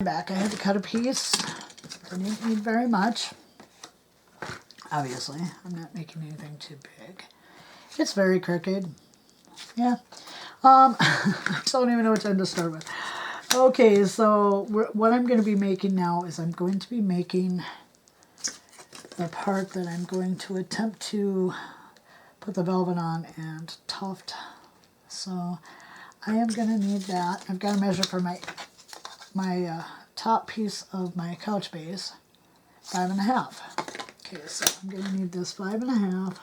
Back, I had to cut a piece. I didn't need very much. Obviously, I'm not making anything too big. It's very crooked. Yeah. I don't even know which end to start with. Okay, so what I'm going to be making now is I'm going to be making the part that I'm going to attempt to put the velvet on and tuft. So I am going to need that. I've got to measure for my top piece of my couch base, 5.5. Okay, so I'm going to need this 5.5.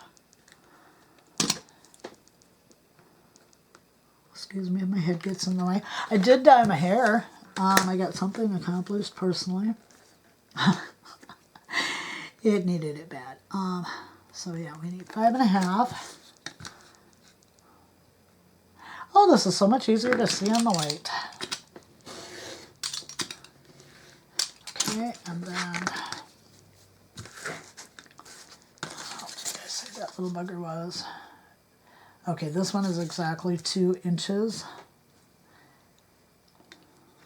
Excuse me if my head gets in the way. I did dye my hair. I got something accomplished personally. It needed it bad. So yeah, we need 5.5. Oh, this is so much easier to see on the white. Okay, and then, what did I say that little bugger was? Okay, this one is exactly 2 inches.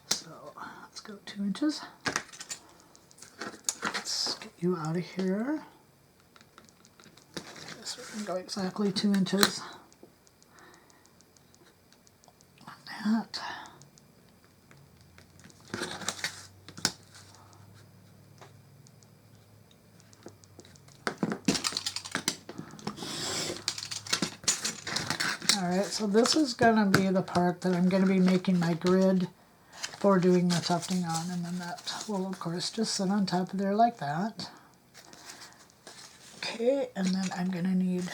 So let's go 2 inches. Let's get you out of here. This we can go exactly 2 inches on that. Alright, so this is going to be the part that I'm going to be making my grid for doing the tufting on, and then that will of course just sit on top of there like that. Okay, and then I'm going to need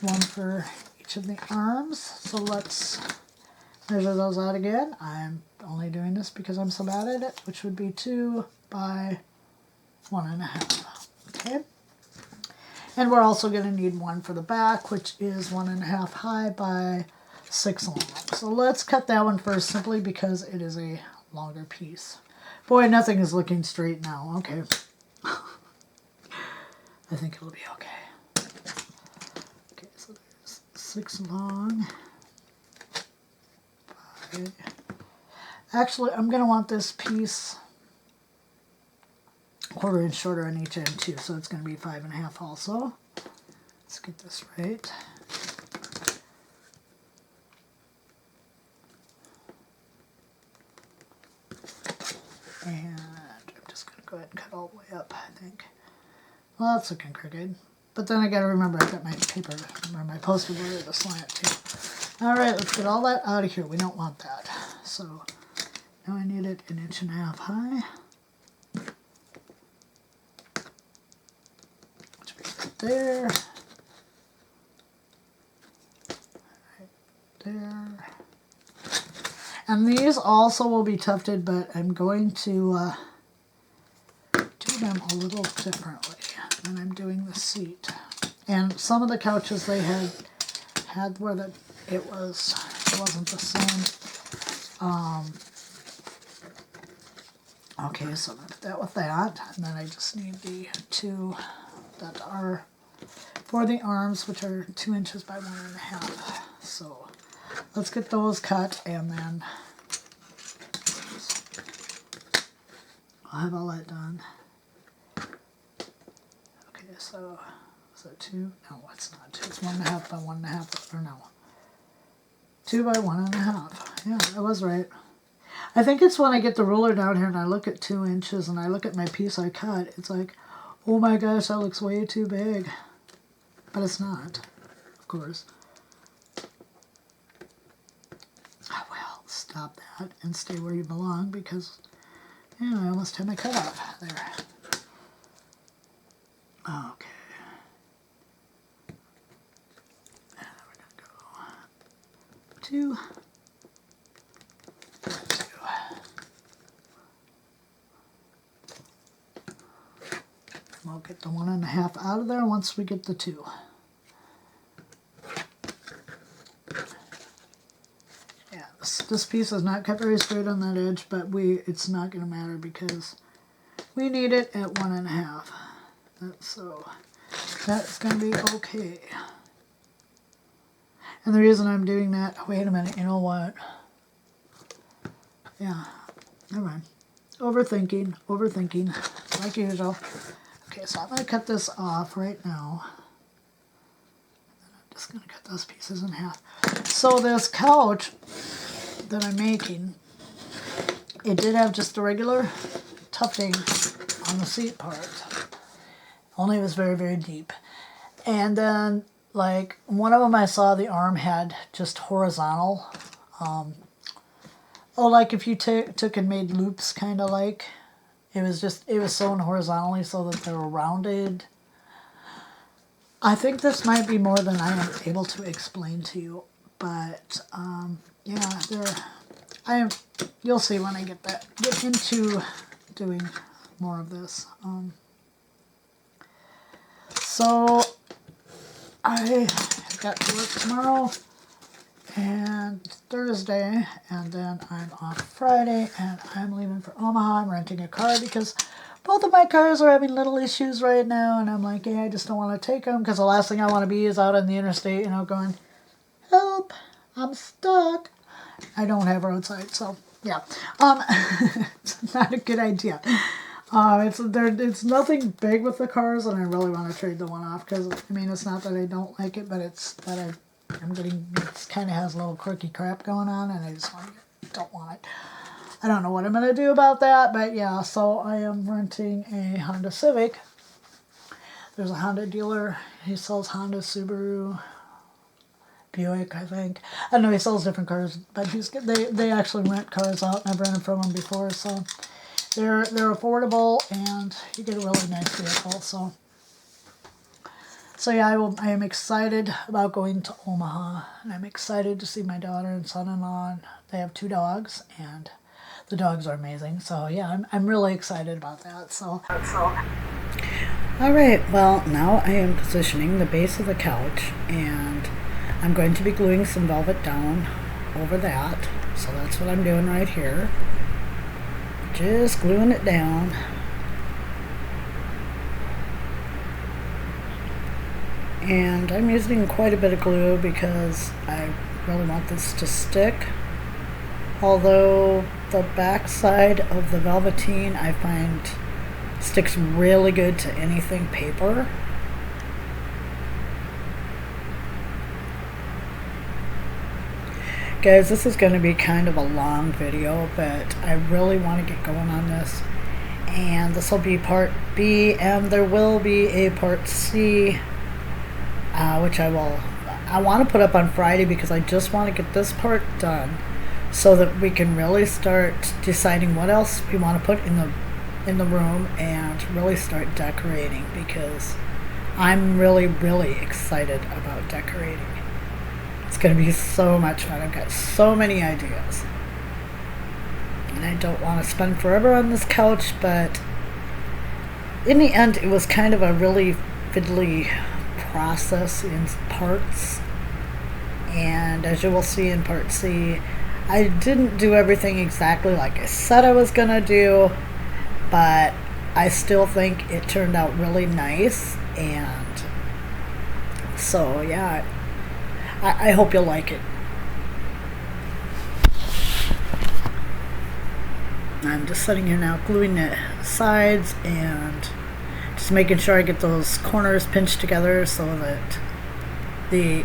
one for each of the arms, so let's measure those out again. I'm only doing this because I'm so bad at it, which would be 2 by 1.5. Okay. And we're also going to need one for the back, which is 1.5 high by 6 long. So let's cut that one first, simply because it is a longer piece. Boy, nothing is looking straight now. Okay. I think it'll be okay. Okay, so there's 6 long. 5. Actually, I'm going to want this piece 1/4 inch shorter on each end too, so it's going to be 5.5 also. Let's get this right. And I'm just going to go ahead and cut all the way up, I think. Well, that's looking crooked. But then I got to remember I've got my paper, or my poster board at the slant too. Alright, let's get all that out of here. We don't want that. So now I need it 1.5 inches high. There, right there, and these also will be tufted, but I'm going to do them a little differently than I'm doing the seat. And some of the couches they had where it wasn't the same. Okay, so I'm gonna put that with that, and then I just need the 2 that are for the arms, which are 2 inches by 1.5. So let's get those cut, and then I'll have all that done. Okay, so is that 2? No, it's not 2. It's 1.5 by 1.5, or no, 2 by 1.5. Yeah, I was right. I think it's when I get the ruler down here and I look at 2 inches and I look at my piece I cut, it's like, oh my gosh, that looks way too big. But it's not, of course. Well, stop that and stay where you belong, because, yeah, I almost had my cut off there. Okay. And then we're going to go 2. 2. We'll get the 1.5 out of there once we get the 2. Yeah, this piece is not cut very straight on that edge, but it's not going to matter because we need it at 1.5. So that's going to be okay. And the reason I'm doing that, wait a minute, you know what? Yeah, Never mind. Overthinking, like usual. Okay, so I'm going to cut this off right now. I'm just going to cut those pieces in half. So this couch that I'm making, it did have just a regular tufting on the seat part. Only it was very, very deep. And then, like, one of them I saw the arm had just horizontal. Like if you took and made loops, kind of like. It was sewn horizontally so that they were rounded. I think this might be more than I am able to explain to you. But, yeah, you'll see when I get into doing more of this. So I got to work tomorrow and Thursday, and then I'm off Friday, and I'm leaving for Omaha. I'm renting a car because both of my cars are having little issues right now, and I'm like, yeah, I just don't want to take them because the last thing I want to be is out on the interstate, going, help, I'm stuck. I don't have roadside, so yeah, it's not a good idea. It's nothing big with the cars, and I really want to trade the one off because it's not that I don't like it, but it's that it kind of has a little quirky crap going on, and I just don't want it. I don't know what I'm gonna do about that, but yeah. So I am renting a Honda Civic. There's a Honda dealer. He sells Honda, Subaru, Buick, I think. I don't know, he sells different cars, but they actually rent cars out, and I've rented from him before, so they're affordable, and you get a really nice vehicle. So yeah, I am excited about going to Omaha, and I'm excited to see my daughter and son-in-law. They have 2 dogs, and the dogs are amazing. So yeah, I'm really excited about that. So. All right, well, now I am positioning the base of the couch, and I'm going to be gluing some velvet down over that. So that's what I'm doing right here. Just gluing it down. And I'm using quite a bit of glue because I really want this to stick. Although the back side of the velveteen I find sticks really good to anything paper. Guys, this is going to be kind of a long video, but I really want to get going on this. And this will be part B, and there will be a part C, which I want to put up on Friday because I just want to get this part done so that we can really start deciding what else we want to put in the room and really start decorating, because I'm really, really excited about decorating. It's going to be so much fun. I've got so many ideas. And I don't want to spend forever on this couch, but in the end, it was kind of a really fiddly process in parts. And as you will see in part C, I didn't do everything exactly like I said I was going to do, but I still think it turned out really nice. And so, yeah, I hope you'll like it. I'm just sitting here now gluing the sides and just making sure I get those corners pinched together so that the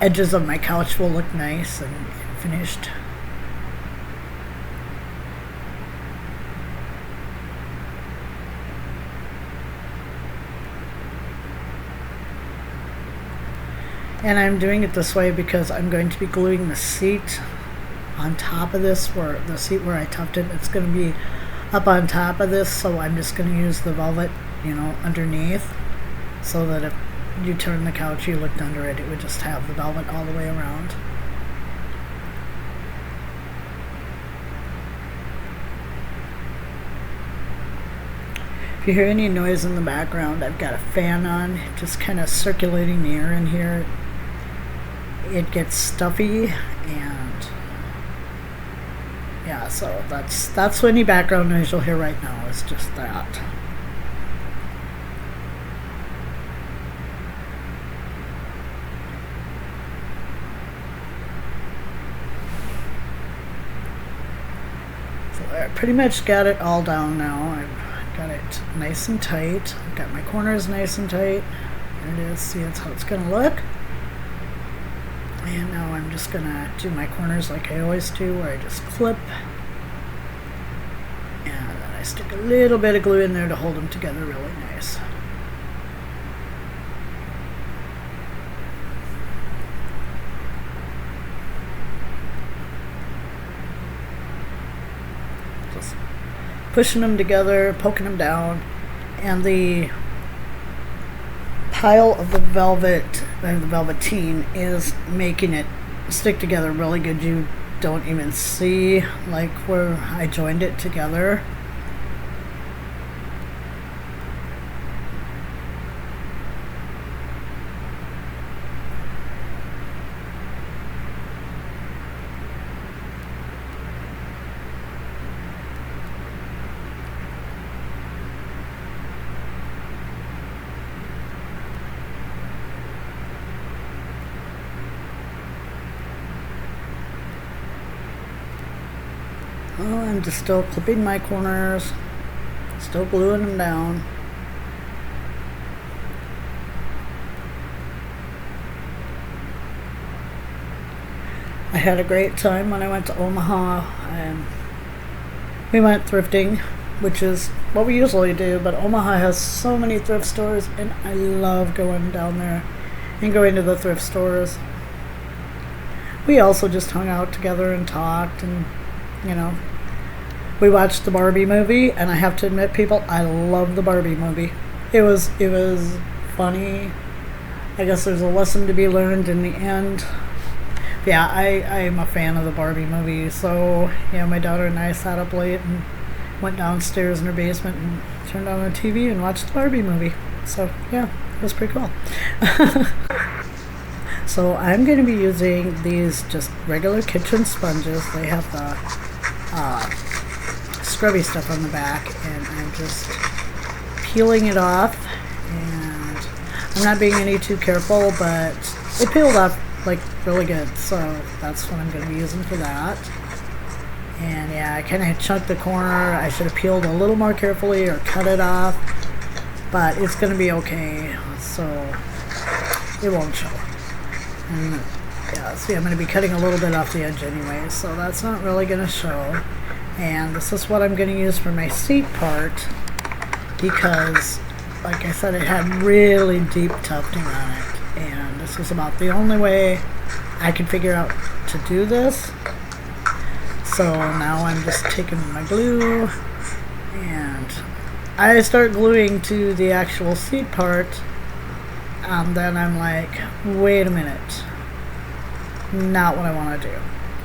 edges of my couch will look nice and finished. And I'm doing it this way because I'm going to be gluing the seat on top of this, where the seat where I tucked it, it's going to be up on top of this, so I'm just going to use the velvet, underneath, so that if you turn the couch, you looked under it, it would just have the velvet all the way around. If you hear any noise in the background, I've got a fan on, just kind of circulating the air in here. It gets stuffy, and yeah, so that's any background noise you'll hear right now, is just that. So there, pretty much got it all down now. I've got it nice and tight. I've got my corners nice and tight. There it is. See, that's how it's going to look. And now I'm just going to do my corners like I always do, where I just clip. And then I stick a little bit of glue in there to hold them together really nice. Just pushing them together, poking them down, and the pile of the velvet, the velveteen, is making it stick together really good. You don't even see like where I joined it together. Oh, I'm just still clipping my corners, still gluing them down. I had a great time when I went to Omaha, and we went thrifting, which is what we usually do, but Omaha has so many thrift stores, and I love going down there and going to the thrift stores. We also just hung out together and talked, and you know, we watched the Barbie movie, and I have to admit, people, I love the Barbie movie. It was funny. I guess there's a lesson to be learned in the end. Yeah, I'm a fan of the Barbie movie. So yeah, my daughter and I sat up late and went downstairs in her basement and turned on the TV and watched the Barbie movie. So yeah, it was pretty cool. So I'm going to be using these just regular kitchen sponges. They have the scrubby stuff on the back, and I'm just peeling it off, and I'm not being any too careful, but it peeled off like really good, so that's what I'm going to be using for that. And yeah, I kind of chunked the corner. I should have peeled a little more carefully or cut it off, but it's going to be okay, so it won't show. And yeah, see, I'm going to be cutting a little bit off the edge anyway, so that's not really going to show. And this is what I'm going to use for my seat part, because like I said, it had really deep tufting on it, and this was about the only way I could figure out to do this. So now I'm just taking my glue, and I start gluing to the actual seat part, and then I'm like, wait a minute, not what I want to do.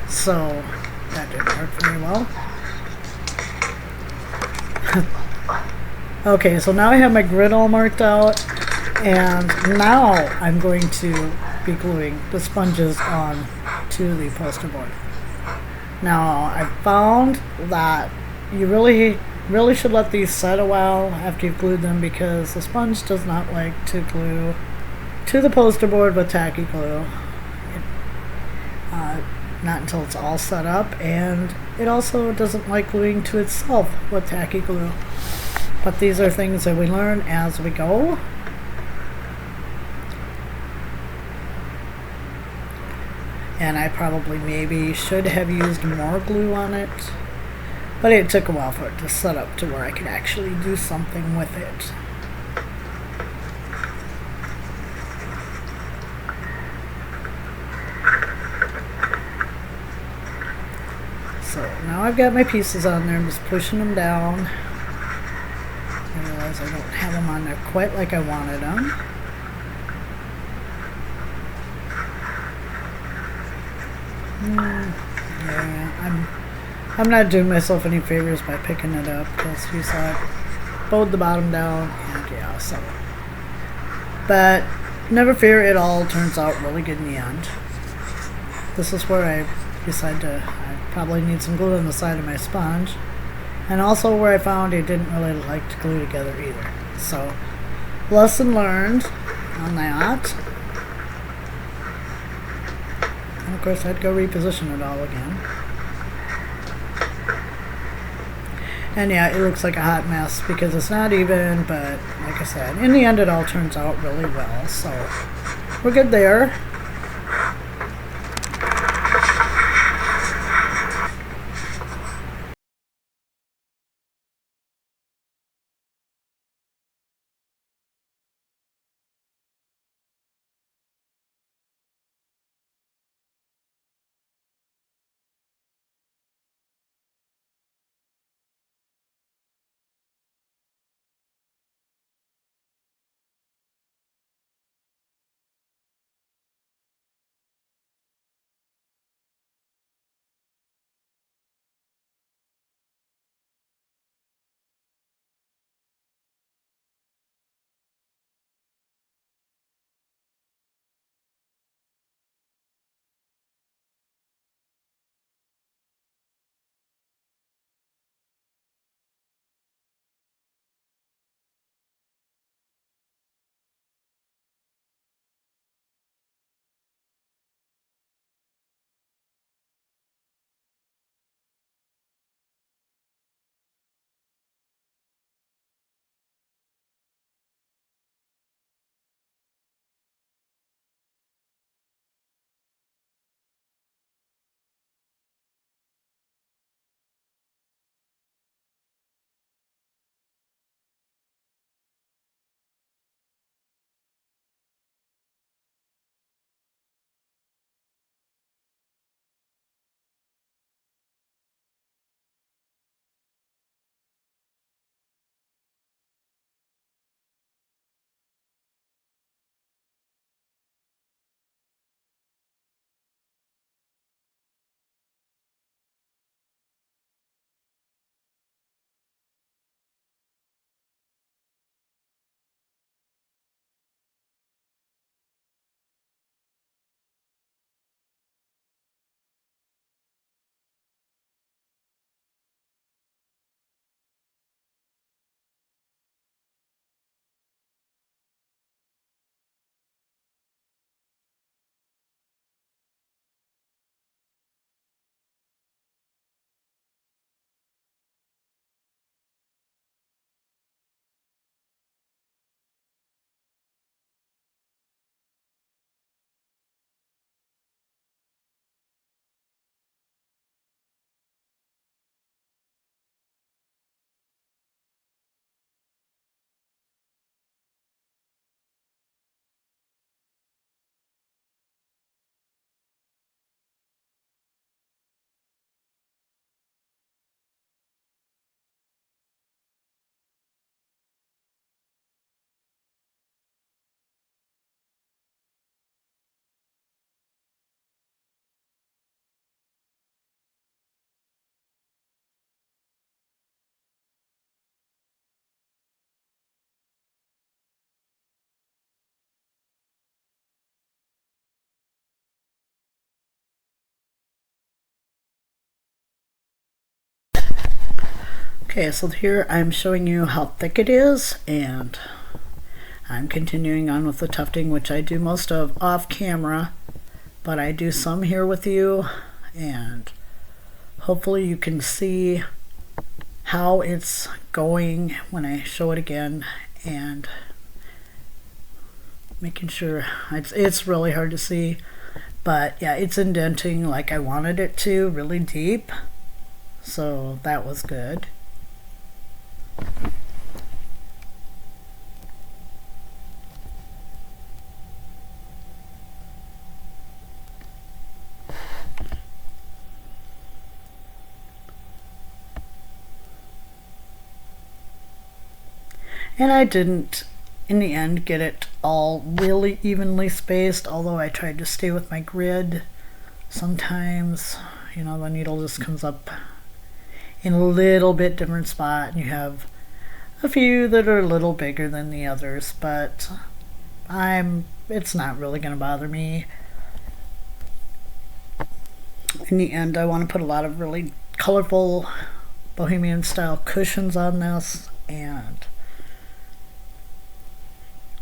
So that didn't work very well. Okay, so now I have my grid all marked out, and now I'm going to be gluing the sponges on to the poster board. Now I found that you really should let these set a while after you've glued them, because the sponge does not like to glue to the poster board with tacky glue. Not until it's all set up, and it also doesn't like gluing to itself with tacky glue. But these are things that we learn as we go. And I probably maybe should have used more glue on it, but it took a while for it to set up to where I could actually do something with it. So now I've got my pieces on there. I'm just pushing them down. I realize I don't have them on there quite like I wanted them. Yeah, I'm not doing myself any favors by picking it up, because you saw it bowed the bottom down, and yeah, so. But never fear, it all turns out really good in the end. This is where I decide to, I probably need some glue on the side of my sponge, and also where I found it didn't really like to glue together either. So lesson learned on that. And of course I'd go reposition it all again. And yeah, it looks like a hot mess because it's not even, but like I said, in the end it all turns out really well. So we're good there. Okay, so here I'm showing you how thick it is, and I'm continuing on with the tufting, which I do most of off camera, but I do some here with you, and hopefully you can see how it's going when I show it again, and making sure it's really hard to see, but yeah, it's indenting like I wanted it to, really deep, so that was good. And I didn't, in the end, get it all really evenly spaced, although I tried to stay with my grid. Sometimes, you know, the needle just comes up in a little bit different spot, and you have a few that are a little bigger than the others, but it's not really going to bother me. In the end, I want to put a lot of really colorful bohemian style cushions on this, and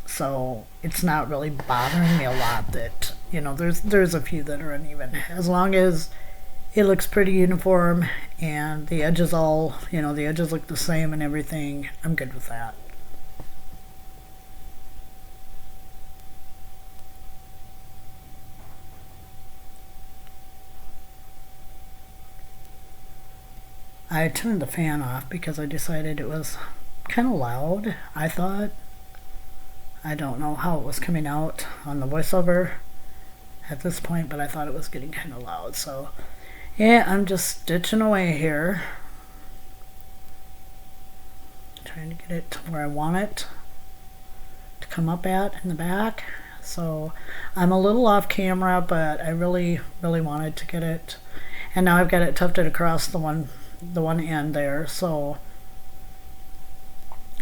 so it's not really bothering me a lot that, you know, there's a few that are uneven. As long as it looks pretty uniform, and the edges all, the edges look the same and everything, I'm good with that. I turned the fan off because I decided it was kind of loud, I thought. I don't know how it was coming out on the voiceover at this point, but I thought it was getting kind of loud. So yeah, I'm just stitching away here, trying to get it to where I want it to come up at in the back. So I'm a little off camera, but I really wanted to get it, and now I've got it tufted across the one end there, so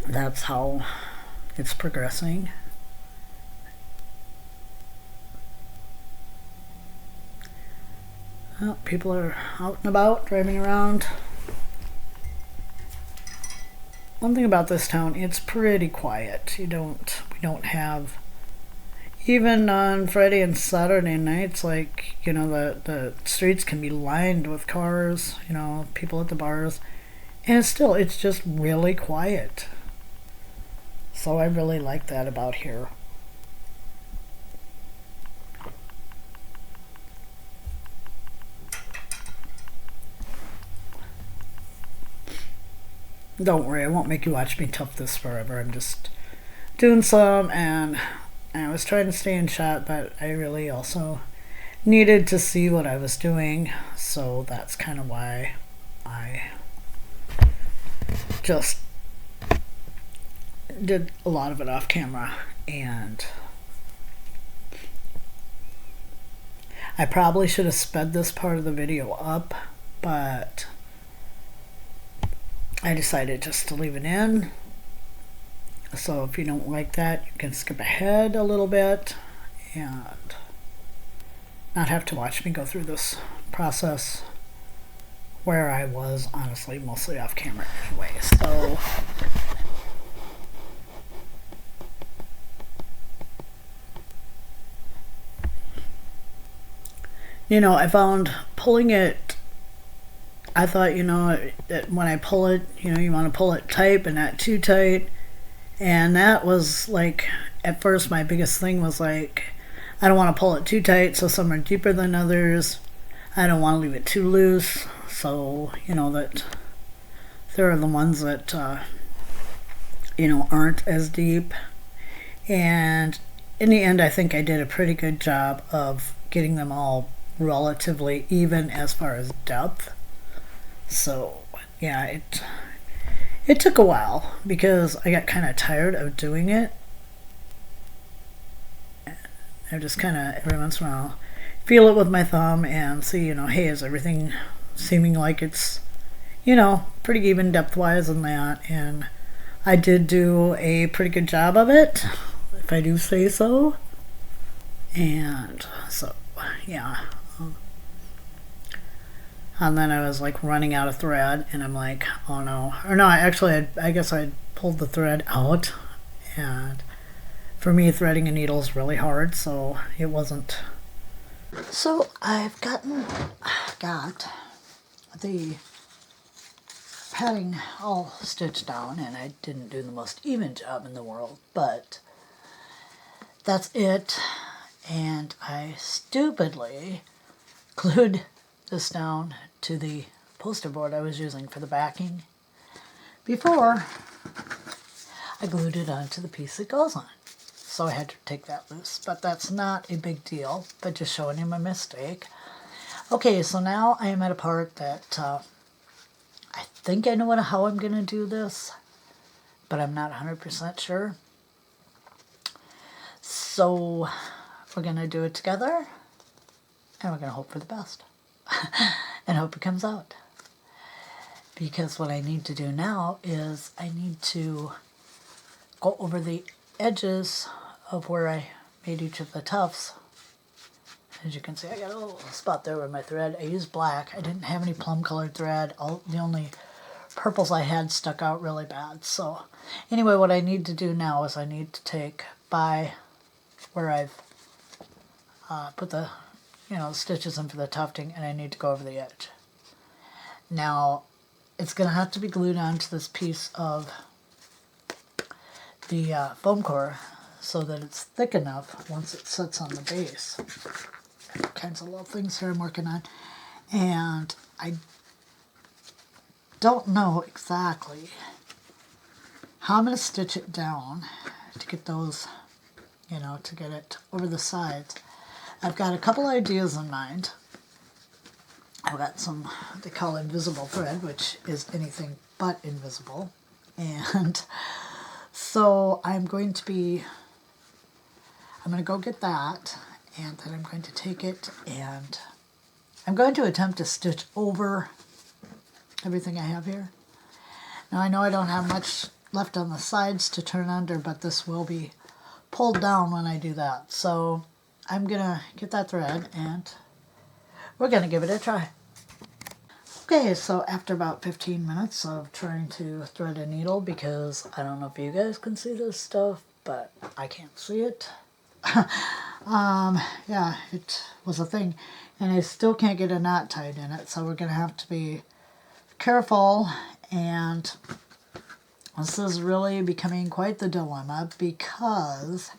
that's how it's progressing. Well, people are out and about, driving around. One thing about this town, it's pretty quiet. We don't have, even on Friday and Saturday nights, like, the streets can be lined with cars, people at the bars, and it's just really quiet. So I really like that about here. Don't worry, I won't make you watch me tuff this forever. I'm just doing some, and I was trying to stay in shot, but I really also needed to see what I was doing, so that's kind of why I just did a lot of it off camera. And I probably should have sped this part of the video up, but I decided just to leave it in. So if you don't like that, you can skip ahead a little bit and not have to watch me go through this process, where I was honestly mostly off camera anyway. So I found pulling it, I thought, that when I pull it, you want to pull it tight but not too tight. And that was like, at first my biggest thing was like, I don't want to pull it too tight, so some are deeper than others. I don't want to leave it too loose, so, that there are the ones that, aren't as deep. And in the end, I think I did a pretty good job of getting them all relatively even as far as depth. So yeah, it took a while because I got kind of tired of doing it. I just kind of every once in a while feel it with my thumb and see, hey, is everything seeming like it's, pretty even depth wise and that. And I did do a pretty good job of it, if I do say so. And so yeah. And then I was like running out of thread, and I'm like, oh no. Or no, I guess I pulled the thread out. And for me, threading a needle is really hard, so it wasn't. So I've got the padding all stitched down, and I didn't do the most even job in the world, but that's it. And I stupidly glued this down to the poster board I was using for the backing before I glued it onto the piece it goes on. So I had to take that loose, but that's not a big deal, but just showing you my mistake. Okay, so now I am at a part that I think I know how I'm going to do this, but I'm not 100% sure. So we're going to do it together, and we're going to hope for the best. And hope it comes out. Because what I need to do now is I need to go over the edges of where I made each of the tufts. As you can see, I got a little spot there with my thread. I used black. I didn't have any plum colored thread. The only purples I had stuck out really bad. So anyway, what I need to do now is I need to take by where I've put the you know, stitches in for the tufting, and I need to go over the edge. Now, it's going to have to be glued onto this piece of the foam core so that it's thick enough once it sits on the base. All kinds of little things here I'm working on. And I don't know exactly how I'm going to stitch it down to get those, you know, to get it over the sides. I've got a couple ideas in mind. I've got some, what they call invisible thread, which is anything but invisible. And so I'm going to go get that, and then I'm going to take it and I'm going to attempt to stitch over everything I have here. Now I know I don't have much left on the sides to turn under, but this will be pulled down when I do that. So I'm going to get that thread and we're going to give it a try. Okay, so after about 15 minutes of trying to thread a needle, because I don't know if you guys can see this stuff, but I can't see it. Yeah, it was a thing. And I still can't get a knot tied in it, so we're going to have to be careful. And this is really becoming quite the dilemma, because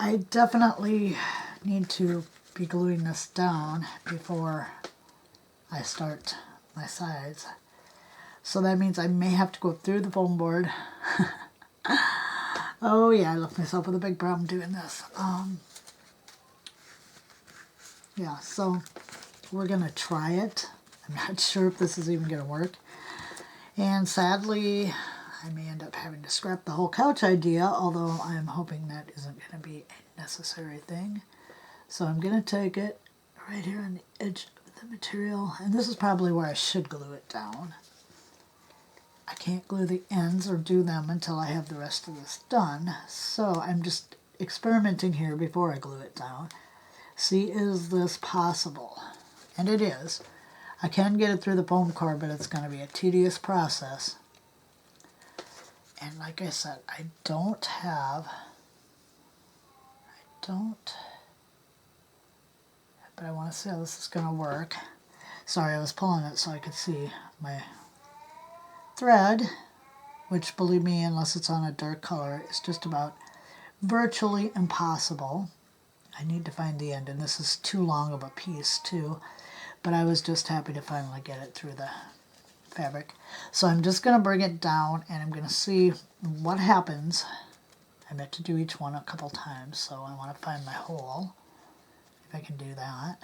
I definitely need to be gluing this down before I start my sides. So that means I may have to go through the foam board. Oh yeah, I left myself with a big problem doing this. Yeah, so we're going to try it. I'm not sure if this is even going to work. And sadly, I may end up having to scrap the whole couch idea, although I'm hoping that isn't going to be a necessary thing. So I'm going to take it right here on the edge of the material, and this is probably where I should glue it down. I can't glue the ends or do them until I have the rest of this done, so I'm just experimenting here before I glue it down. See, is this possible? And it is. I can get it through the foam core, but it's going to be a tedious process. And like I said, but I want to see how this is going to work. Sorry, I was pulling it so I could see my thread, which, believe me, unless it's on a dark color, is just about virtually impossible. I need to find the end, and this is too long of a piece too, but I was just happy to finally get it through the fabric. So I'm just going to bring it down, and I'm going to see what happens. I meant to do each one a couple times, so I want to find my hole, if I can do that.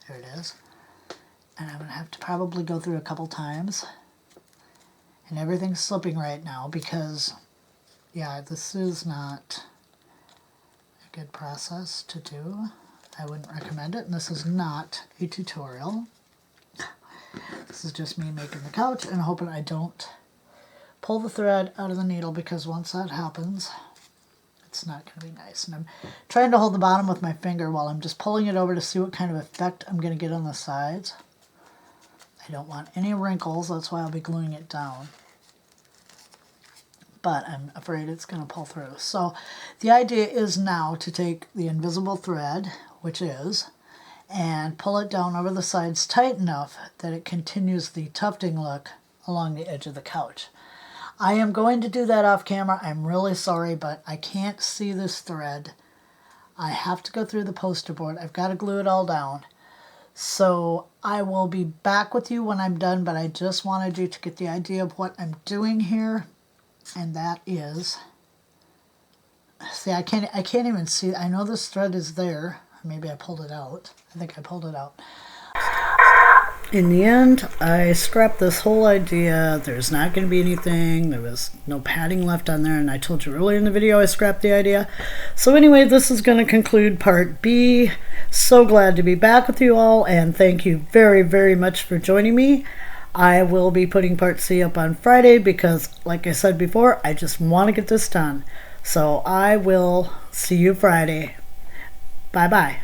There it is. And I'm going to have to probably go through a couple times. And everything's slipping right now because, yeah, this is not a good process to do. I wouldn't recommend it, and this is not a tutorial. This is just me making the couch and hoping I don't pull the thread out of the needle, because once that happens, it's not going to be nice. And I'm trying to hold the bottom with my finger while I'm just pulling it over to see what kind of effect I'm going to get on the sides. I don't want any wrinkles, that's why I'll be gluing it down. But I'm afraid it's going to pull through. So the idea is now to take the invisible thread, which is, and pull it down over the sides tight enough that it continues the tufting look along the edge of the couch. I am going to do that off camera. I'm really sorry, but I can't see this thread. I have to go through the poster board. I've got to glue it all down. So I will be back with you when I'm done, but I just wanted you to get the idea of what I'm doing here. And that is, see, I can't even see. I know this thread is there. Maybe I pulled it out. I think I pulled it out. In the end, I scrapped this whole idea. There's not going to be anything. There was no padding left on there, and I told you earlier in the video I scrapped the idea. So anyway, this is going to conclude part B. So glad to be back with you all, and thank you very, very much for joining me. I will be putting part C up on Friday because, like I said before, I just want to get this done. So I will see you Friday. Bye-bye.